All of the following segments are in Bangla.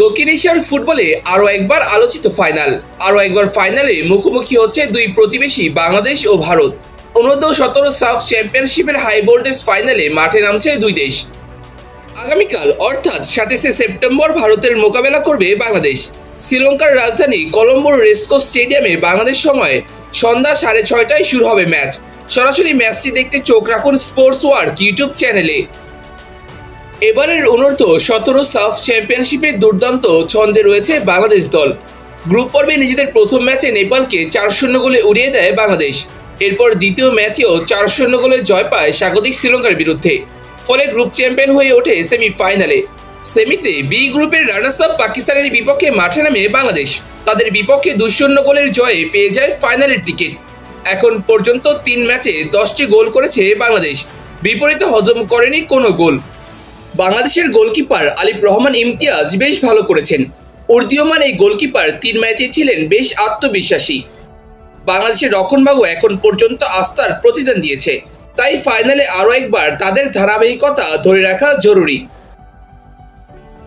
দক্ষিণ এশিয়ার ফুটবলে আরও একবার আলোচিত ফাইনাল। আরও একবার ফাইনালে মুখোমুখি হচ্ছে দুই প্রতিবেশী বাংলাদেশ ও ভারত। অনূর্ধ্ব-17 সাফ চ্যাম্পিয়নশিপের হাই ভোল্টেজ ফাইনালে মাঠে নামছে দুই দেশ। আগামীকাল অর্থাৎ 27শে সেপ্টেম্বর ভারতের মোকাবেলা করবে বাংলাদেশ। শ্রীলঙ্কার রাজধানী কলম্বোর রেসকোর্স স্টেডিয়ামে বাংলাদেশ সময় সন্ধ্যা 6:30টায় শুরু হবে ম্যাচ। সরাসরি ম্যাচটি দেখতে চোখ রাখুন স্পোর্টস ওয়ার্ল্ড ইউটিউব চ্যানেলে। এবারের অনূর্ধ্ব-17 সাফ চ্যাম্পিয়নশিপে দুর্দান্ত ছন্দে রয়েছে বাংলাদেশ দল। গ্রুপ পর্বে নিজেদের প্রথম ম্যাচে নেপালকে 4-0 গোলে উড়িয়ে দেয় বাংলাদেশ। এরপর দ্বিতীয় ম্যাচেও 4-0 গোলে জয় পায় স্বাগতিক শ্রীলঙ্কার বিরুদ্ধে। ফলে গ্রুপ চ্যাম্পিয়ন হয়ে ওঠে সেমিফাইনালে। সেমিতে বি গ্রুপের রানার্স আপ পাকিস্তানের বিপক্ষে মাঠে নামে বাংলাদেশ। তাদের বিপক্ষে 2-0 গোলের জয়ে পেয়ে যায় ফাইনালের টিকিট। এখন পর্যন্ত 3 ম্যাচে 10টি গোল করেছে বাংলাদেশ, বিপরীতে হজম করেনি কোনো গোল। বাংলাদেশের গোলকিপার আলিফ রহমান ইমতিয়াজ বেশ ভালো করেছেন। উদীয়মান এই গোলকিপার 3 ম্যাচে ছিলেন বেশ আত্মবিশ্বাসী। বাংলাদেশের রক্ষণভাগও এখন পর্যন্ত আস্থার প্রতিদান দিয়েছে। তাই ফাইনালে আরও একবার তাদের ধারাবাহিকতা ধরে রাখা জরুরি।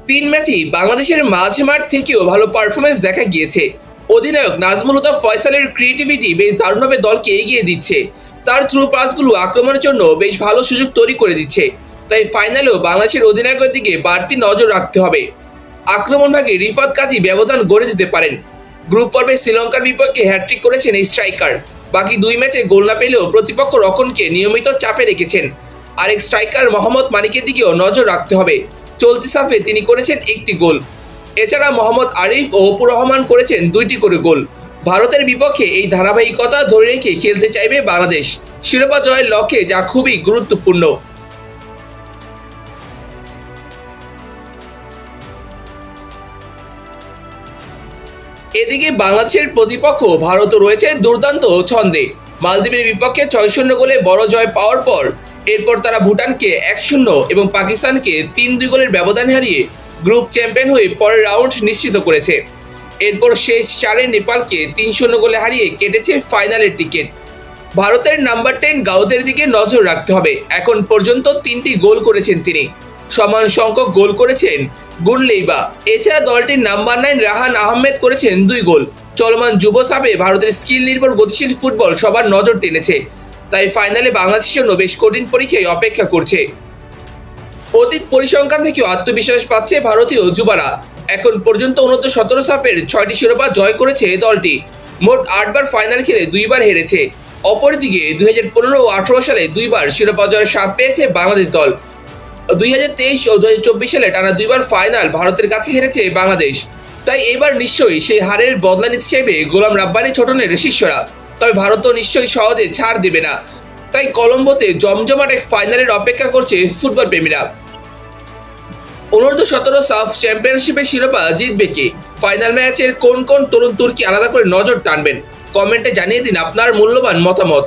3 ম্যাচেই বাংলাদেশের মাঝমাঠ থেকেও ভালো পারফরমেন্স দেখা গিয়েছে। অধিনায়ক নাজমুল হুদা ফয়সালের ক্রিয়েটিভিটি বেশ দারুণভাবে দলকে এগিয়ে দিচ্ছে। তার থ্রু পাসগুলো আক্রমণের জন্য বেশ ভালো সুযোগ তৈরি করে দিচ্ছে। তাই ফাইনালেও বাংলাদেশের অধিনায়কের দিকে বাড়তি নজর রাখতে হবে। আক্রমণভাগে রিফাত কাজী ব্যবধান গড়ে দিতে পারেন। গ্রুপ পর্বে শ্রীলঙ্কার বিপক্ষে হ্যাট্রিক করেছেন এই স্ট্রাইকার। বাকি 2 ম্যাচে গোল না পেলেও প্রতিপক্ষ রক্ষণকে নিয়মিত চাপে রেখেছেন। আরেক স্ট্রাইকার মোহাম্মদ মানিকের দিকেও নজর রাখতে হবে। চলতি সাফে তিনি করেছেন 1টি গোল। এছাড়া মোহাম্মদ আরিফ ও অপুর রহমান করেছেন 2টি করে গোল। ভারতের বিপক্ষে এই ধারাবাহিকতা ধরে রেখে খেলতে চাইবে বাংলাদেশ শিরোপা জয়ের লক্ষ্যে, যা খুবই গুরুত্বপূর্ণ। এদিকে বাংলাদেশের প্রতিপক্ষ ভারতও রয়েছে দুর্দান্ত ছন্দে। মালদ্বীপের বিপক্ষে 6-0 গোলে বড় জয় পাওয়ার পর এরপর তারা ভুটানকে 1-0 এবং পাকিস্তানকে 3-2 গোলের ব্যবধান হারিয়ে গ্রুপ চ্যাম্পিয়ন হয়ে পরের রাউন্ড নিশ্চিত করেছে। এরপর শেষ 4-এ নেপালকে 3-0 গোলে হারিয়ে কেটেছে ফাইনালের টিকিট। ভারতের নাম্বার 10 গাউদের দিকে নজর রাখতে হবে। এখন পর্যন্ত 3টি গোল করেছেন তিনি। সমান সংখ্যক গোল করেছেন গুনলেইবা। এছাড়া দলটির নাম্বার 9 রাহান আহমেদ করেছেন 2 গোল। চলমান যুব সাবে ভারতের স্কিল নির্ভর গতিশীল ফুটবল সবার নজর টেনেছে। তাই ফাইনালে বাংলাদেশের জন্য বেশ কঠিন পরীক্ষায় অপেক্ষা করছে। অতীত পরিসংখ্যান থেকেও আত্মবিশ্বাস পাচ্ছে ভারতীয় যুবারা। এখন পর্যন্ত অনূর্ধ্ব-17 সাফের 6টি শিরোপা জয় করেছে দলটি। মোট 8 বার ফাইনাল খেলে 2 বার হেরেছে। অপরদিকে 2015 ও 18 সালে 2 বার শিরোপা জয়ের স্বাদ পেয়েছে বাংলাদেশ দল। 2023 ও 2024 সালে টানা 2 বার ফাইনাল ভারতের কাছে হেরেছে বাংলাদেশ। তাই এবার নিশ্চয়ই সেই হারের বদলা নিতে চাইবে গোলাম রাব্বানি ছোটনের শিষ্যরা। তবে ভারতও নিশ্চয়ই সহজে ছাড় দেবে না। তাই কলম্বোতে জমজমাট এক ফাইনালের অপেক্ষা করছে ফুটবল প্রেমীরা। অনূর্ধ্ব-17 সাফ চ্যাম্পিয়নশিপের শিরোপা জিতবে কে? ফাইনাল ম্যাচের কোন কোন তরুণ তুর্কি আলাদা করে নজর টানবেন? কমেন্টে জানিয়ে দিন আপনার মূল্যবান মতামত।